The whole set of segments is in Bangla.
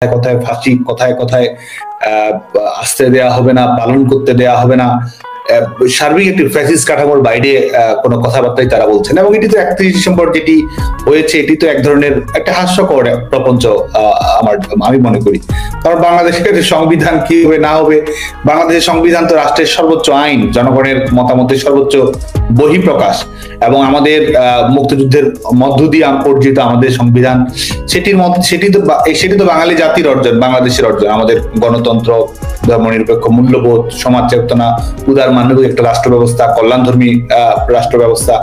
কথায় ফাঁসি, কথায় কথায় আসতে দেয়া হবে না, পালন করতে দেয়া হবে না, সার্বিক একটি ফ্যাসিস্ট কাঠামোর বাইরে কোনো কথাবার্তাই তারা বলছেন। এবং এটি তো 31 ডিসেম্বর যেটি হয়েছে, এটি তো এক ধরনের একটা হাস্যকর প্রপঞ্চ আমি মনে করি। কারণ বাংলাদেশের সংবিধান কি হবে না হবে, বাংলাদেশের সংবিধান তো রাষ্ট্রের সর্বোচ্চ আইন, জনগণের মতামতের সর্বোচ্চ বহিঃপ্রকাশ, এবং আমাদের মুক্তিযুদ্ধের মধ্য দিয়ে অর্জিত আমাদের সংবিধান, সেটি তো বাঙালি জাতির অর্জন, বাংলাদেশের অর্জন। আমাদের গণতন্ত্র, ধর্মনিরপেক্ষ মূল্যবোধ, সমাজ চেতনা, উদার মানবিক একটা রাষ্ট্র ব্যবস্থা, কল্যাণধর্মী রাষ্ট্র ব্যবস্থা,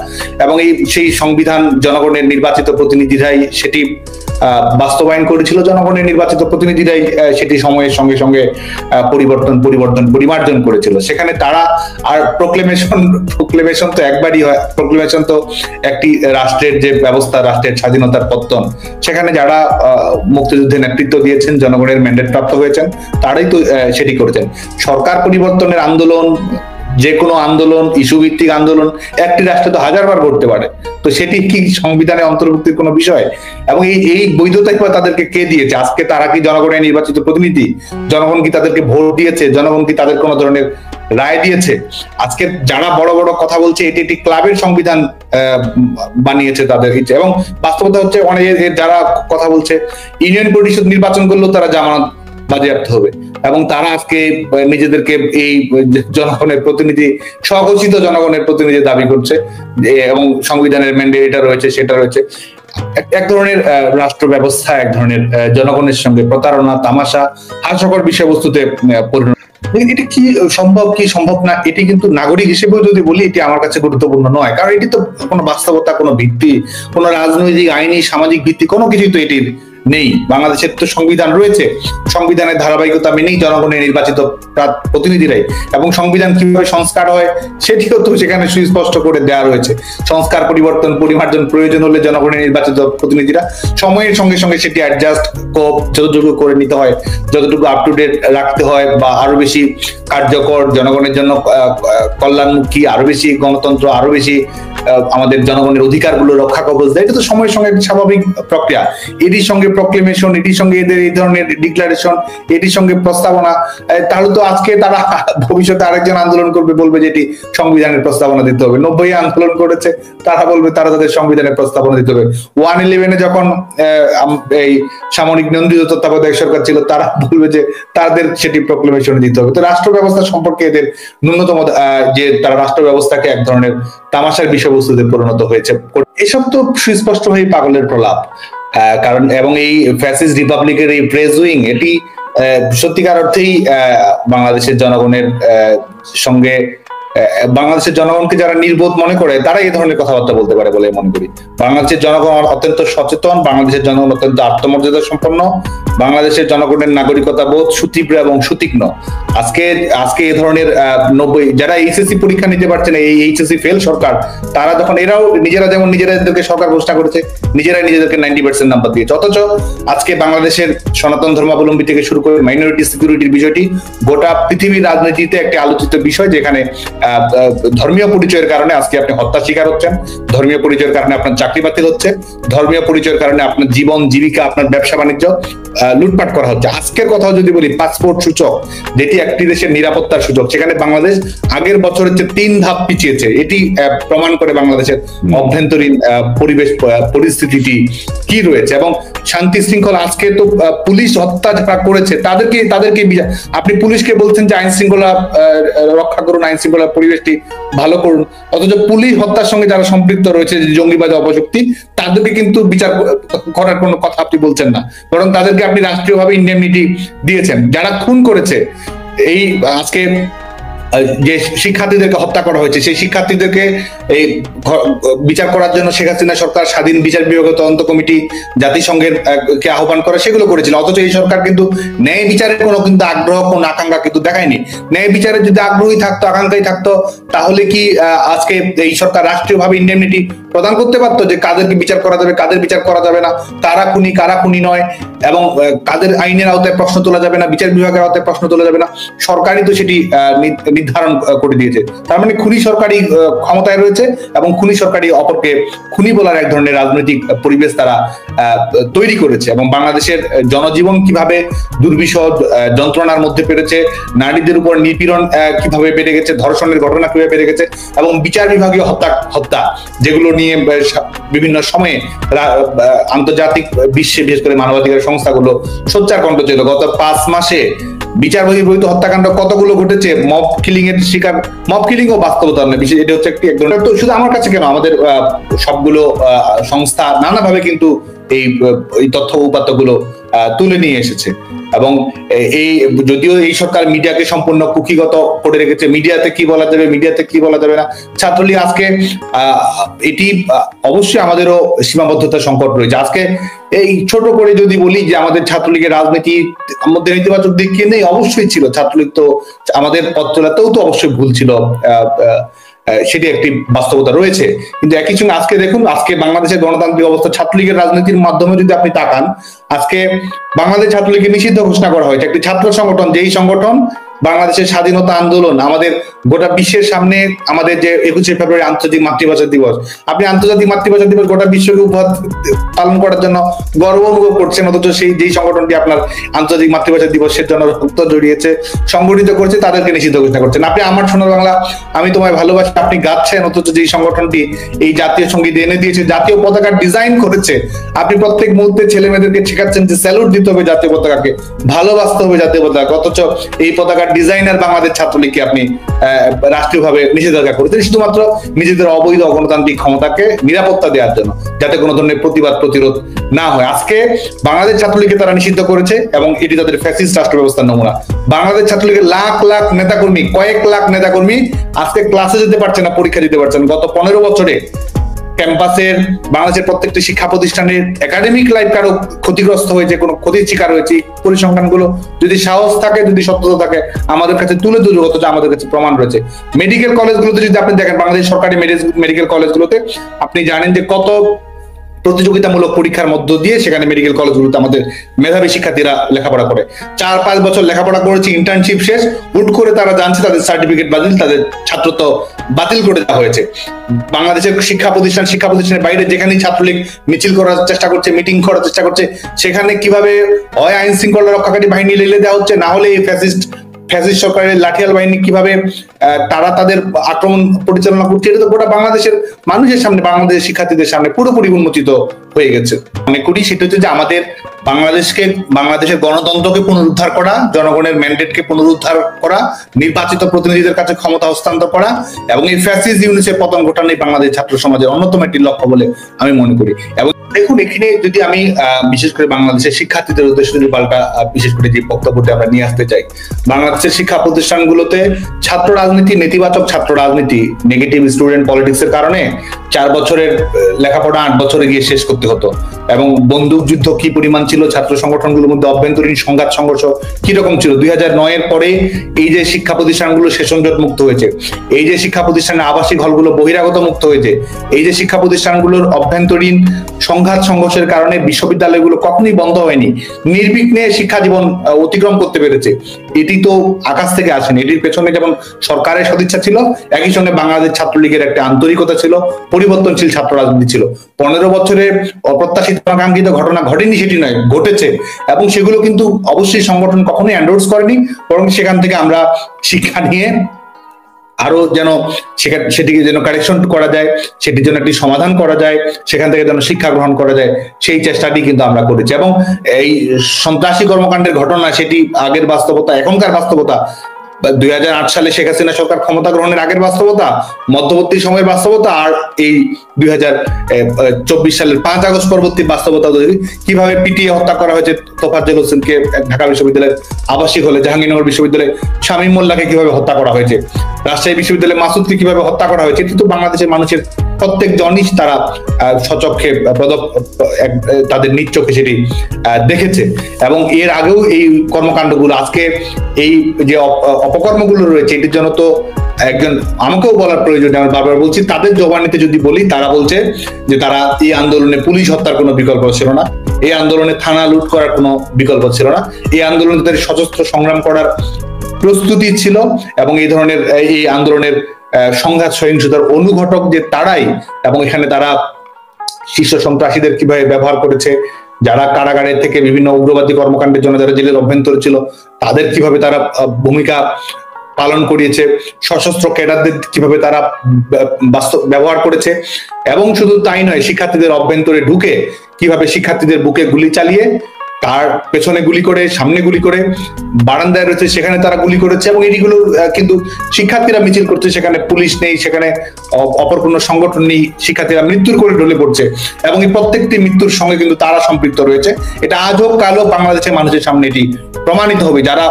এবং সেই সংবিধান জনগণের নির্বাচিত প্রতিনিধিরাই সেটি বাস্তবায়ন করেছিল। জনগণের নির্বাচিত প্রতিনিধিরাই সেটি সময়ের সঙ্গে সঙ্গে পরিমার্জন করেছিল। সেখানে তারা আর প্রোক্লেমেশন তো একবারই হয়, প্রোক্লেমেশন তো একটি রাষ্ট্রের যে ব্যবস্থা, রাষ্ট্রের স্বাধীনতার পত্তন, সেখানে যারা মুক্তিযুদ্ধে নেতৃত্ব দিয়েছেন, জনগণের ম্যান্ডেট প্রাপ্ত হয়েছেন, তারাই তো সেটি করেছেন। সরকার পরিবর্তনের আন্দোলন, যে কোনো আন্দোলন, ইস্যু ভিত্তিক আন্দোলন একটি রাষ্ট্রে তো হাজারবার ঘটতে পারে, তো সেটি কি সংবিধানে অন্তর্ভুক্তির কোনো বিষয়? এবং এই বৈধতাই তাদেরকে কে দিয়েছে? আজকে তারা কি জনগণের নির্বাচিত প্রতিনিধি? জনগণ কি তাদেরকে ভোট দিয়েছে? জনগণ কি তাদের কোনো ধরনের রায় দিয়েছে? আজকে যারা বড় বড় কথা বলছে এটি একটি ক্লাবের সংবিধান বানিয়েছে তাদের ইচ্ছে, এবং বাস্তবতা হচ্ছে অনেক যারা কথা বলছে ইউনিয়ন পরিষদ নির্বাচন করলেও তারা জামানত বাজেয়াপ্ত হবে, এবং তারা আজকে নিজেদেরকে এই জনগণের প্রতিনিধি, স্বঘোষিত জনগণের প্রতিনিধি দাবি করছে, এবং সংবিধানের ম্যান্ডেট এটা রয়েছে, সেটা রয়েছে। এক ধরনের রাষ্ট্র ব্যবস্থা, এক ধরনের জনগণের সঙ্গে প্রতারণা, তামাশা, হাস্যকর বিষয়বস্তুতে পরিণত। এটি কি সম্ভব, কি সম্ভব না, এটি কিন্তু নাগরিক হিসেবেও যদি বলি, এটি আমার কাছে গুরুত্বপূর্ণ নয়। কারণ এটি তো কোনো বাস্তবতা, কোনো ভিত্তি, কোনো রাজনৈতিক, আইনি, সামাজিক ভিত্তি কোনো কিছুই তো এটির নেই। বাংলাদেশের তো সংবিধান রয়েছে, সংবিধানের ধারাবাহিকতা মেনেই জনগণের নির্বাচিত প্রতিনিধিরাই, এবং সংবিধান কিভাবে সংস্কার হয় সেটিও তো সেখানে সুস্পষ্ট করে দেওয়া রয়েছে। সংস্কার, পরিবর্তন, পরিমার্জন প্রয়োজন হলে জনগণের নির্বাচিত প্রতিনিধিরা সময়ের সঙ্গে সঙ্গে সেটি অ্যাডজাস্ট যতটুকু করে নিতে হয়, যতটুকু আপ টু ডেট রাখতে হয়, বা আরো বেশি কার্যকর, জনগণের জন্য কল্যাণমুখী, আরো বেশি গণতন্ত্র, আরো বেশি আমাদের জনগণের অধিকারগুলো রক্ষা কবচ দেয়, এটা তো সময়ের সঙ্গে স্বাভাবিক প্রক্রিয়া। এটির সঙ্গে প্রক্লেমেশন, এটির সঙ্গে এদের এই ধরনের ডিক্লারেশন, এটির সঙ্গে প্রস্তাবনা, তাহলে তো আজকে তারা ভবিষ্যতে আরেকজন আন্দোলন করবে, বলবে যে এটি সংবিধানের প্রস্তাবনা দিতে হবে। 90 আন্দোলন করেছে, তারা বলবে তারা তাদের সংবিধানের প্রস্তাবনা দিতে হবে। 111 যখন এই সামরিক নিয়ন্ত্রিত তত্ত্বাবধায়ক সরকার ছিল, তারা বলবে যে তাদের সেটি প্রক্লেমেশন দিতে হবে। তো রাষ্ট্র ব্যবস্থা সম্পর্কে এদের ন্যূনতম যে তারা রাষ্ট্র ব্যবস্থাকে এক ধরনের তামাশার বিষয়বস্তুতে পরিণত হয়েছে, এসব তো সুস্পষ্টভাবে পাগলের প্রলাপ। কারণ এবং এই ফ্যাসিস্ট রিপাবলিকের এই প্রেস উইং, এটি সত্যিকার অর্থেই বাংলাদেশের জনগণের সঙ্গে, বাংলাদেশের জনগণকে যারা নির্বোধ মনে করে, তারা এই ধরনের কথাবার্তা বলতে পারে বলে মনে করি। বাংলাদেশের জনগণ অত্যন্ত সচেতন, বাংলাদেশের জনগণ অত্যন্ত আত্মমর্যাদা সম্পন্ন, বাংলাদেশের জনগণের নাগরিকতা বোধ সুতীব্র এবং সুতীক্ষ্ণ। আজকে এই ধরনের 90 যারা এইচএসসি পরীক্ষা নিতে পারছে না, এই এইচএসসি ফেল সরকার, তারা যখন এরাও নিজেরা যেমন নিজেরাদেরকে সরকার ঘোষণা করেছে, নিজেরাই নিজেদেরকে 90% নাম্বার দিয়েছে, অথচ আজকে বাংলাদেশের সনাতন ধর্মাবলম্বী থেকে শুরু করে মাইনরিটি সিকিউরিটির বিষয়টি গোটা পৃথিবীর রাজনীতিতে একটি আলোচিত বিষয়, যেখানে ধর্মীয় পরিচয়ের কারণে আজকে আপনি হত্যা শিকার হচ্ছেন, ধর্মীয় পরিচয়ের কারণে আপনার চাকরি বাতিল হচ্ছে, ধর্মীয় পরিচয়ের কারণে আপনার জীবন জীবিকা, আপনার ব্যবসা বাণিজ্য লুটপাট করা হচ্ছে। আজকের কথা যদি বলি, পাসপোর্ট সূচক, যেটি একটি দেশের নিরাপত্তার সূচক, সেখানে বাংলাদেশ আগের বছরের চেয়ে 3 ধাপ পিছিয়েছে। এটি প্রমাণ করে বাংলাদেশের অভ্যন্তরীণ পরিবেশ পরিস্থিতিটি কি রয়েছে। এবং শান্তি শৃঙ্খলা, আজকে তো পুলিশ হত্যা যারা করেছে তাদেরকে আপনি পুলিশকে বলছেন যে আইন শৃঙ্খলা রক্ষা করুন, আইন শৃঙ্খলা পরিবেশটি ভালো করুন, অথচ পুলিশ হত্যার সঙ্গে যারা সম্পৃক্ত রয়েছে, জঙ্গিবাদ, অপশক্তি, তাদেরকে কিন্তু বিচার করার কোনো কথা আপনি বলছেন না, বরং তাদেরকে আপনি রাষ্ট্রীয়ভাবে ইন্ডেমনিটি দিয়েছেন। যারা খুন করেছে, এই আজকে যে শিক্ষার্থীদেরকে হত্যা করা হয়েছে, সেই শিক্ষার্থীদেরকে এই বিচার করার জন্য শেখ হাসিনা সরকার স্বাধীন বিচার বিভাগীয় তদন্ত কমিটি জাতিসংঘের কে আহ্বান করে সেগুলো করেছিল, অথচ এই সরকার কিন্তু ন্যায় বিচারের কোনো কিন্তু আগ্রহ, কোনো আকাঙ্ক্ষা কিন্তু দেখায়নি। ন্যায় বিচারের যদি আগ্রহী থাকতো, আকাঙ্ক্ষাই থাকতো, তাহলে কি আজকে এই সরকার রাষ্ট্রীয়ভাবে ইন্ডেমনিটি প্রদান করতে পারতো যে কাদেরকে বিচার করা যাবে, কাদের বিচার করা যাবে না, কারা খুনি নয়, এবং কাদের আইনের আওতায় প্রশ্ন তোলা যাবে না, বিচার বিভাগের আওতায় প্রশ্ন তোলা যাবে না। সরকারই তো সেটি নির্ধারণ করে দিয়েছে। তার মানে খুনি সরকারি ক্ষমতায় রয়েছে এবং খুনি সরকারি অপরকে খুনি বলার এক ধরনের রাজনৈতিক পরিবেশ তারা তৈরি করেছে। এবং বাংলাদেশের জনজীবন কিভাবে দুর্বিষহ যন্ত্রণার মধ্যে পেরেছে, নারীদের উপর নিপীড়ন কিভাবে বেড়ে গেছে, ধর্ষণের ঘটনা কিভাবে বেড়ে গেছে, এবং বিচার বিভাগীয় হত্যা যেগুলো নিয়ে বিভিন্ন সময়ে আন্তর্জাতিক বিশ্বে বিশেষ করে মানবাধিকার সংস্থাগুলো সোচ্চার কণ্ঠ ছিল। গত 5 মাসে বিচার বহির্ভূত হত্যাকাণ্ড কতগুলো ঘটেছে, মব কিলিং এর শিকার, মব কিলিং ও বাস্তবতা নয়, বিশেষ এটা হচ্ছে একটি একদম। তো শুধু আমার কাছে কেন, আমাদের সবগুলো সংস্থা নানাভাবে কিন্তু এই তথ্য উপাত্তগুলো তুলে নিয়ে এসেছে। এবং এই যদিও এই সরকার মিডিয়াকে সম্পূর্ণ কুক্ষিগত করে রেখেছে, মিডিয়াতে কি বলা যাবে, মিডিয়াতে কি বলা যাবে না, ছাত্রলীগ আজকে এটি অবশ্যই আমাদেরও সীমাবদ্ধতা সংকট রয়েছে। আজকে এই ছোট করে যদি বলি যে আমাদের ছাত্রলীগের রাজনীতির মধ্যে নেতিবাচক দিক কি নেই, অবশ্যই ছিল। ছাত্রলীগ তো আমাদের পথ চলাতেও তো অবশ্যই ভুল ছিল, সেটি একটি বাস্তবতা রয়েছে। কিন্তু একই সঙ্গে আজকে দেখুন, আজকে বাংলাদেশের গণতান্ত্রিক অবস্থা, ছাত্রলীগের রাজনীতির মাধ্যমে যদি আপনি তাকান, আজকে বাংলাদেশ ছাত্রলীগকে নিষিদ্ধ ঘোষণা করা হয়েছে, একটি ছাত্র সংগঠন, যেই সংগঠন বাংলাদেশের স্বাধীনতা আন্দোলন, আমাদের গোটা বিশ্বের সামনে আমাদের যে 21শে ফেব্রুয়ারি আন্তর্জাতিক মাতৃভাষা দিবস, আপনি আন্তর্জাতিক মাতৃভাষা দিবস গোটা বিশ্বকে উপহার পালন করার জন্য গর্ব অনুভব করছেন, অথচ যেই সংগঠনটি আপনার আন্তর্জাতিক মাতৃভাষা দিবসের জন্য রক্ত জড়িয়েছে, সংগঠিত করছে, তাদেরকে নিষিদ্ধ ঘোষণা করছেন। আপনি আমার সোনার বাংলা আমি তোমায় ভালোবাসি আপনি গাচ্ছেন, অথচ যেই সংগঠনটি এই জাতীয় সঙ্গীত এনে দিয়েছে, জাতীয় পতাকা ডিজাইন করেছে, আপনি প্রত্যেক মুহূর্তে ছেলে মেয়েদেরকে শেখাচ্ছেন যে স্যালুট দিতে হবে জাতীয় পতাকাকে, ভালোবাসতে হবে জাতীয় পতাকা, অথচ এই পতাকার ডিজাইনার বাংলাদেশ ছাত্রলীগকে আপনি রাষ্ট্রীয়ভাবে নিষেধাজ্ঞা করেছেন শুধুমাত্র নিজেদের অবৈধ গণতান্ত্রিক ক্ষমতাকে নিরাপত্তা দেওয়ার জন্য, যাতে কোনো ধরনের প্রতিবাদ প্রতিরোধ না হয়। আজকে বাংলাদেশ ছাত্রলীগকে তারা নিষিদ্ধ করেছে এবং এটি তাদের ফ্যাসিস্ট রাষ্ট্র ব্যবস্থার নমুনা। বাংলাদেশ ছাত্রলীগের লাখ লাখ নেতাকর্মী, কয়েক লাখ নেতাকর্মী আজকে ক্লাসে যেতে পারছে না, পরীক্ষা দিতে পারছেন। গত 15 বছরে ক্যাম্পাসের বাংলাদেশের প্রত্যেকটি শিক্ষা প্রতিষ্ঠানের একাডেমিক লাইফ কারো ক্ষতিগ্রস্ত হয়েছে, কোনো ক্ষতির শিকার হয়েছে, পরিসংখ্যানগুলো যদি সাহস থাকে, যদি সত্যতা থাকে, আমাদের কাছে তুলে ধরবে, অথচ আমাদের কাছে প্রমাণ রয়েছে। মেডিকেল কলেজগুলোতে যদি আপনি দেখেন, বাংলাদেশ সরকারি মেডিকেল কলেজগুলোতে আপনি জানেন যে কত প্রতিযোগিতামূলক পরীক্ষার মধ্য দিয়ে সেখানে মেডিকেল কলেজগুলোতে আমাদের মেধাবী শিক্ষার্থীরা লেখাপড়া করে। 4-5 বছর লেখাপড়া করেছে, ইন্টার্নশিপ শেষ, হুট করে তারা জানছে তাদের সার্টিফিকেট বাতিল, তাদের ছাত্রত্ব বাতিল করে দেওয়া হয়েছে। বাংলাদেশের শিক্ষা প্রতিষ্ঠানের বাইরে যেখানেই ছাত্রলীগ মিছিল করার চেষ্টা করছে, মিটিং করার চেষ্টা করছে, সেখানে কিভাবে হয় আইন শৃঙ্খলা রক্ষাকারী বাহিনী লেলে দেওয়া হচ্ছে, না হলে এই ফ্যাসিস্ট সরকারের লাঠিয়াল বাহিনী কিভাবে তারা তাদের আক্রমণ পরিচালনা করছে, এটা তো গোটা বাংলাদেশের মানুষের সামনে, বাংলাদেশের শিক্ষার্থীদের সামনে পুরোপুরি উন্মোচিত হয়ে গেছে। মনে করি সেটা হচ্ছে যে আমাদের বাংলাদেশের গণতন্ত্রকে পুনরুদ্ধার করা, জনগণের ম্যান্ডেটকে পুনরুদ্ধার করা, নির্বাচিত প্রতিনিধিদের কাছে ক্ষমতা হস্তান্তর করা এবং এই ফ্যাসিস্ট ইউনিসের পতন ঘটানোই বাংলাদেশ ছাত্র সমাজের অন্যতম একটি লক্ষ্য বলে আমি মনে করি। এবং দেখুন, এখানে যদি আমি বিশেষ করে বাংলাদেশের শিক্ষার্থীদের উদ্দেশ্যে যদি পাল্টা বিশেষ করে যে বক্তব্যটি আমরা নিয়ে আসতে চাই, বাংলাদেশের শিক্ষা প্রতিষ্ঠানগুলোতে ছাত্র রাজনীতি, নেতিবাচক ছাত্র রাজনীতি, নেগেটিভ স্টুডেন্ট পলিটিক্সের কারণে 4 বছরের লেখাপড়া 8 বছরে গিয়ে শেষ করতে হতো। এবং বন্দুক যুদ্ধ কি পরিমাণ ছিল, ছাত্র সংগঠনগুলোর মধ্যে অভ্যন্তরীণ সংঘাত সংঘর্ষ কিরকম ছিল। 2009-এর পরে এই যে শিক্ষা প্রতিষ্ঠানগুলো সেশন জট মুক্ত হয়েছে, এই যে শিক্ষা প্রতিষ্ঠানের আবাসিক হলগুলো বহিরাগত মুক্ত হয়েছে, এই যে শিক্ষা প্রতিষ্ঠানগুলোর অভ্যন্তরীণ সংঘাত সংঘর্ষের কারণে বিশ্ববিদ্যালয়গুলো কখনোই বন্ধ হয়নি, নির্বিঘ্নে শিক্ষা জীবন অতিক্রম করতে পেরেছে, এটি তো আকাশ থেকে আসেনি। এটির পেছনে যেমন সরকারের সদিচ্ছা ছিল, একই সঙ্গে বাংলাদেশ ছাত্রলীগের একটা আন্তরিকতা ছিল, পরিবর্তনশীল ছাত্র রাজনীতি ছিল। 15 বছরে অপ্রত্যাশিত আকাঙ্ক্ষিত ঘটনা ঘটেনি সেটি নয়, ঘটেছে, এবং সেগুলো কিন্তু অবশ্যই সংগঠন কখনোই এন্ডোর্স করেনি, বরং সেখান থেকে আমরা শিক্ষা নিয়ে আরো যেন সেটিকে যেন কারেকশন করা যায়, সেটির জন্য একটি সমাধান করা যায়, সেখান থেকে যেন শিক্ষা গ্রহণ করা যায়, সেই চেষ্টাটি কিন্তু আমরা করেছি। এবং এই সন্ত্রাসী কর্মকাণ্ডের ঘটনা, সেটি আগের বাস্তবতা, এখনকার বাস্তবতা, 2008 সালে শেখ হাসিনা সরকার ক্ষমতা গ্রহণের আগের বাস্তবতা, মধ্যবর্তী সময়ের বাস্তবতা, আর এই 2024 সালের 5 আগস্ট পরবর্তী বাস্তবতা, কিভাবে পিটিয়ে হত্যা করা হয়েছে তোফাজ্জল হোসেনকে ঢাকা বিশ্ববিদ্যালয়ের আবাসিক হলে, জাহাঙ্গীরনগর বিশ্ববিদ্যালয়ে শামীম মোল্লাকে কিভাবে হত্যা করা হয়েছে, রাজশাহী বিশ্ববিদ্যালয়ে মাসুদকে কিভাবে হত্যা করা হয়েছে, কিন্তু বাংলাদেশের মানুষের প্রত্যেক জনই তারা সচক্ষে তাদের নিজ চোখে সেটি দেখেছে। এবং এর আগেও এই কর্মকাণ্ডগুলো, আজকে এই যে অপকর্মগুলো রয়েছে, এটির জন্য তো একজন, আমাকেও বলার প্রয়োজন, আমি বারবার বলছি, তাদের জবানিতে যদি বলি, তারা বলছে যে তারা এই আন্দোলনে পুলিশ হত্যার কোনো বিকল্প ছিল না, এই আন্দোলনে থানা লুট করার কোনো বিকল্প ছিল না, এই আন্দোলনে তাদের সশস্ত্র সংগ্রাম করার প্রস্তুতি ছিল, এবং এই ধরনের এই আন্দোলনের সংঘাত সহিংসতার অনুঘটক যে তারাই, এবং এখানে তারা শীর্ষ সন্ত্রাসীদের কিভাবে ব্যবহার করেছে, যারা কারাগারের থেকে বিভিন্ন উগ্রবাদী কর্মকাণ্ডের জন্য যারা জেলের অভ্যন্তরে ছিল তাদের কিভাবে তারা ভূমিকা পালন করিয়েছে, সশস্ত্র ক্যাডারদের কিভাবে তারা বাস্তব ব্যবহার করেছে, এবং শুধু তাই নয়, শিক্ষার্থীদের অভ্যন্তরে ঢুকে কিভাবে শিক্ষার্থীদের বুকে গুলি চালিয়ে, তার পেছনে গুলি করে, সামনে গুলি করে, বারান্দায় রয়েছে সেখানে তারা গুলি করেছে, এবং এগুলো কিন্তু শিক্ষার্থীরা মিছিল করছে, সেখানে পুলিশ নেই, সেখানে অপর কোনো সংগঠন নেই, শিক্ষার্থীরা মৃত্যুর করে ঢলে পড়ছে, এবং এই প্রত্যেকটি মৃত্যুর সঙ্গে কিন্তু তারা সম্পৃক্ত রয়েছে। এটা আজ হোক কাল হোক বাংলাদেশের মানুষের সামনে এটি প্রমাণিত হবে। যারা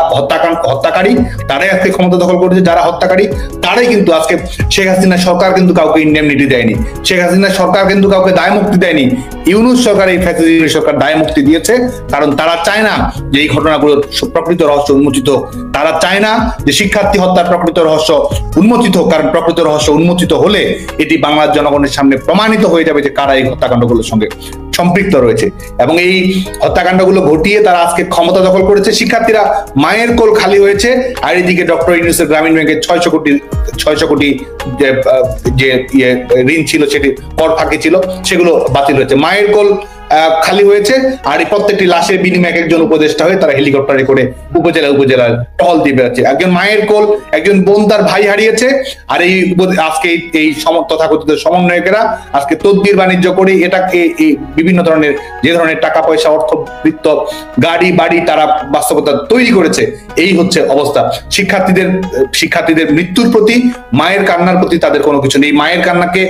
হত্যাকারী তারাই আজকে ক্ষমতা দখল করেছে, যারা হত্যাকারী তারাই কিন্তু আজকে, শেখ হাসিনা সরকার কিন্তু কাউকে ইন্ডেমনিটি দেয়নি, শেখ হাসিনা সরকার কিন্তু কাউকে দায় মুক্তি দেয়নি, ইউনূস সরকার, এই ফ্যাসিস্ট সরকার দায় মুক্তি দিয়েছে, কারণ তারা চায় না যে এই ঘটনাগুলোর প্রকৃত রহস্য উন্মোচিত হোক, তারা চায় না যে শিক্ষার্থী হত্যার প্রকৃত রহস্য উন্মোচিত হোক, কারণ প্রকৃত রহস্য উন্মোচিত হলে এটি বাংলার জনগণের সামনে প্রমাণিত হয়ে যাবে যে কারা এই হত্যাকাণ্ডগুলোর সঙ্গে সম্পৃক্ত রয়েছে, এবং এই হত্যাকাণ্ডগুলো ঘটিয়ে তারা আজকে ক্ষমতা দখল করেছে। শিক্ষার্থীরা মায়ের কোল খালি হয়েছে, আর এদিকে ডক্টর ইউনূসের গ্রামীণ ব্যাংকের 600 কোটি যে ঋণ ছিল, সেটি কর ফাঁকি ছিল, সেগুলো বাতিল হয়েছে। মায়ের কোল খালি হয়েছে, আর এই প্রত্যেকটি লাশের বিনিময়ে একজন উপদেষ্টা হয়ে তারা হেলিকপ্টারে করে উপজেলার টহল দিয়ে বেড়াচ্ছে। একজন মায়ের কোল, একজন বোন তার ভাই হারিয়েছে, আর এই আজকে এই তথাকথিত সমন্বয়কেরা আজকে তদবির বাণিজ্য করে এটাকে বিভিন্ন ধরনের যে ধরনের টাকা পয়সা, অর্থবৃত্ত, গাড়ি বাড়ি তারা বাস্তবতা তৈরি করেছে। এই হচ্ছে অবস্থা। শিক্ষার্থীদের মৃত্যুর প্রতি, মায়ের কান্নার প্রতি তাদের কোনো কিছু নেই। মায়ের কান্নাকে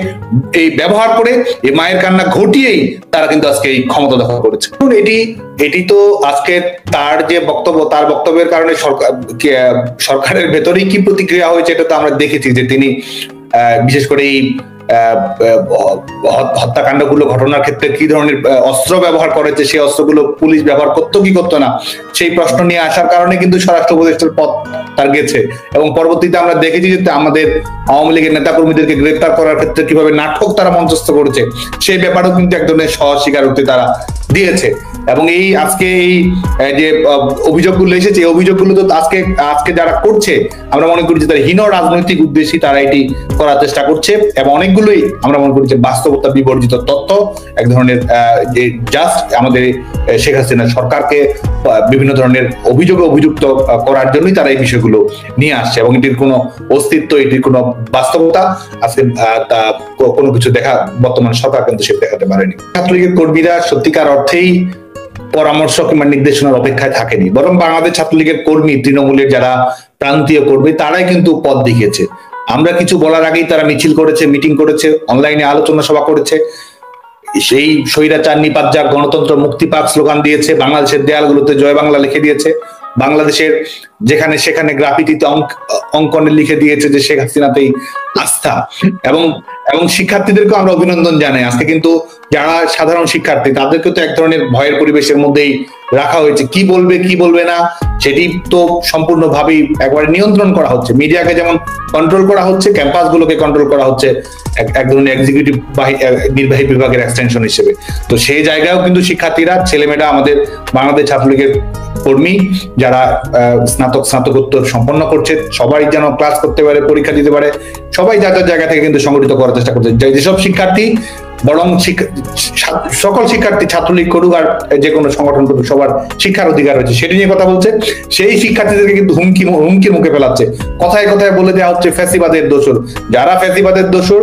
এই ব্যবহার করে, এই মায়ের কান্না ঘটিয়েই তারা কিন্তু আজকে এই ক্ষমতা দখল করেছে। এটি তো আজকে তার যে বক্তব্য, তার বক্তব্যের কারণে সরকারের ভেতরেই কি প্রতিক্রিয়া হয়েছে এটা তো আমরা দেখেছি, যে তিনি বিশেষ করে এই হত্যাকাণ্ডগুলো ঘটনার ক্ষেত্রে কি ধরনের অস্ত্র ব্যবহার করেছে, সেই অস্ত্রগুলো পুলিশ ব্যবহার করতো কি করতো না, সেই প্রশ্ন নিয়ে আসার কারণে কিন্তু স্বরাষ্ট্র উপদেষ্টার পদ তার গেছে, এবং পরবর্তীতে আমরা দেখেছি যে আমাদের আওয়ামী লীগের নেতাকর্মীদেরকে গ্রেপ্তার করার ক্ষেত্রে কিভাবে নাটক তারা মঞ্চস্থ করেছে, সেই ব্যাপারেও কিন্তু এক ধরনের স্বস্বীকারোক্তি তারা দিয়েছে। এবং এই আজকে এই যে অভিযোগগুলো এসেছে, এই অভিযোগগুলো তো আজকে যারা করছে, আমরা মনে করি যে তারা হীন রাজনৈতিক উদ্দেশ্যে তারা এটি করার চেষ্টা করছে, এবং অনেকগুলোই আমরা মনে করি যে বাস্তবতা বিবর্জিত তথ্য, এক ধরনের যে জাস্ট আমাদের শেখ হাসিনা সরকারকে বিভিন্ন ধরনের অভিযুক্ত করার জন্যই তারা এই বিষয়গুলো নিয়ে আসছে, এবং এটির কোনো অস্তিত্ব, এটির কোনো বাস্তবতা আজকে কোনো কিছু বর্তমান সরকার কিন্তু সে দেখাতে পারেনি। ছাত্রলীগের কর্মীরা সত্যিকার অর্থেই পরামর্শ কিংবা নির্দেশনার অপেক্ষায় থাকেনি, বরং বাংলাদেশ ছাত্রলীগের কর্মী, তৃণমূলের যারা প্রান্তীয় কর্মী, তারাই কিন্তু পথ দেখিয়েছে। আমরা কিছু বলার আগেই তারা মিছিল করেছে, মিটিং করেছে, অনলাইনে আলোচনা সভা করেছে, সেই স্বৈরাচার নিপাত যাক, গণতন্ত্র মুক্তি পাক স্লোগান দিয়েছে, বাংলাদেশের দেয়ালগুলোতে জয় বাংলা লিখে দিয়েছে, বাংলাদেশের যেখানে সেখানে গ্রাফিতিতে অঙ্কনে লিখে দিয়েছে যে শেখ হাসিনাতেই আস্থা, এবং শিক্ষার্থীদেরকে আমরা অভিনন্দন জানাই। আজকে কিন্তু যারা সাধারণ শিক্ষার্থী, তাদেরকে তো এক ধরনের ভয়ের পরিবেশের মধ্যেই রাখা হয়েছে। কি বলবে না সেটি তো সম্পূর্ণভাবেই একবারে নিয়ন্ত্রণ করা হচ্ছে। মিডিয়াকে যেমন কন্ট্রোল করা হচ্ছে, ক্যাম্পাস গুলোকে কন্ট্রোল করা হচ্ছে এক ধরনের এক্সিকিউটিভ নির্বাহী বিভাগের এক্সটেনশন হিসেবে। তো সেই জায়গায়ও কিন্তু শিক্ষার্থীরা, ছেলেমেয়েরা, আমাদের বাংলাদেশ ছাত্রলীগের কর্মী যারা স্নাতকোত্তর সম্পন্ন করছে, সবাই যেন ক্লাস করতে পারে, পরীক্ষা দিতে পারে, সবাই যার যার জায়গা থেকে কিন্তু সংগঠিত করার চেষ্টা করছে। যেসব শিক্ষার্থী, বরং সকল শিক্ষার্থী ছাত্রলীগ করুক আর যে কোনো সংগঠন করুক, সবার শিক্ষার অধিকার রয়েছে, সেটি নিয়ে কথা বলছে। সেই শিক্ষার্থীদেরকে কিন্তু হুমকির মুখে ফেলাচ্ছে, কথায় কথায় বলে দেওয়া হচ্ছে ফ্যাসিবাদের দোসর। যারা ফ্যাসিবাদের দোসর,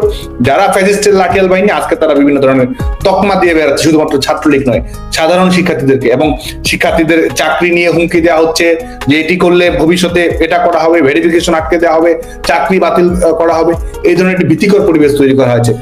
যারা ফ্যাসিস্টের লাঠিয়াল বাহিনী, আজকে তারা বিভিন্ন ধরনের তকমা দিয়ে বেড়াচ্ছে, শুধুমাত্র ছাত্রলীগ নয়, সাধারণ শিক্ষার্থীদেরকে। এবং শিক্ষার্থীদের চাকরি নিয়ে হুমকি দেওয়া হচ্ছে যে এটি করলে ভবিষ্যতে এটা করা হবে, ভেরিফিকেশন আটকে দেওয়া হবে, চাকরি বাতিল করা হবে। এই ধরনের একটি ভীতিকর পরিবেশ তৈরি করা হয়েছে।